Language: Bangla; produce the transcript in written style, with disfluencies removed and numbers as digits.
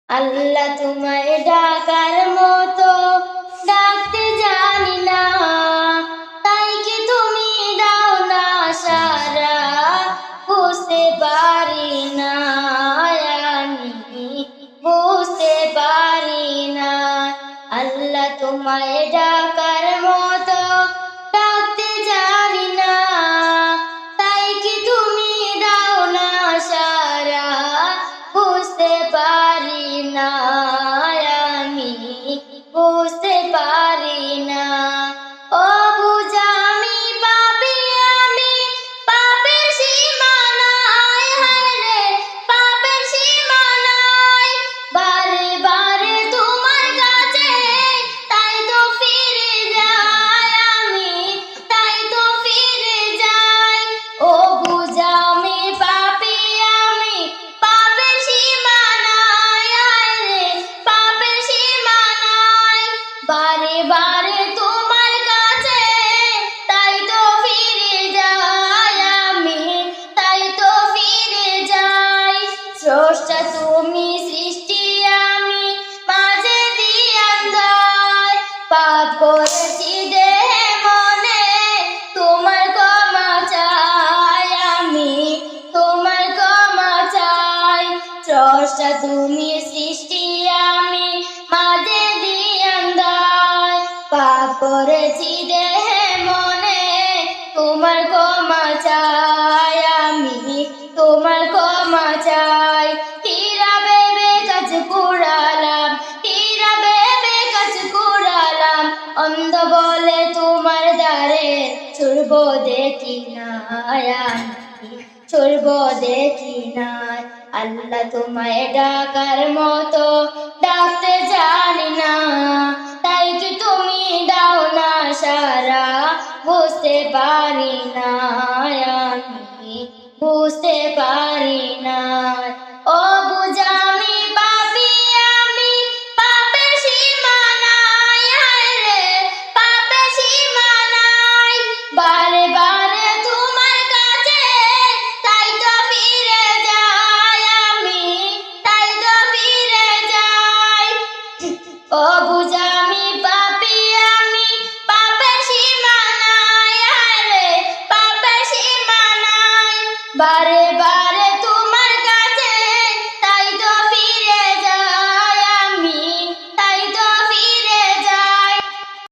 আল্লাহ তোমায় ডাকার মতো ডাকতে জানি না, তাই কি তুমি দাও না সারা, বুঝতে পারি না আমি, বুঝতে পারি না। আল্লাহ তোমায় ডাকার মতো ডাকতে জানি না, তাই কি তুমি দাও না সারা, বুঝতে পারি না আমি, বুঝতে পারি না। ও বুঝা আমি পাপী, আমি পাপের সীমানায়, হায়রে পাপের সীমানায়, বারে বারে তোমার কাছে তাই তো ফিরে যাই আমি, তাই তো ফিরে যাই। ও বুঝা আমি পাপী, আমি পাপের সীমানায়, হায়রে পাপের সীমানায়, বারে বারে তোমার কাছে তাই তো ফিরে যাই আমি, তাই তো ফিরে যাই। স্রষ্টা তুমি, সৃষ্টি আমি, মাঝে দিয়ান দায়, পাপ করেছি দেহে মনে, তোমার ক্ষমা চাই আমি, তোমার ক্ষমা চাই। স্রষ্টা তুমি, সৃষ্টি আমি, মাঝে দিয়ান দায়, পাপ করেছি দেহে মনে, তোমার ক্ষমা চাই আমি, তোমার ক্ষমা চাই। হীরা ভেবে কাজ কুড়ালাম, হীরা ভেবে কাজ কুড়ালাম, অন্ধ বলে তোমার দ্বারে ছুড়ব দেখি না আমি, ছুড়ব দেখি না। আল্লাহ তোমায় ডাকার মতো ডাকতে জানি না, তাই কি তুমি দাও না সারা, বুঝতে পারি না আমি, বুঝতে পারি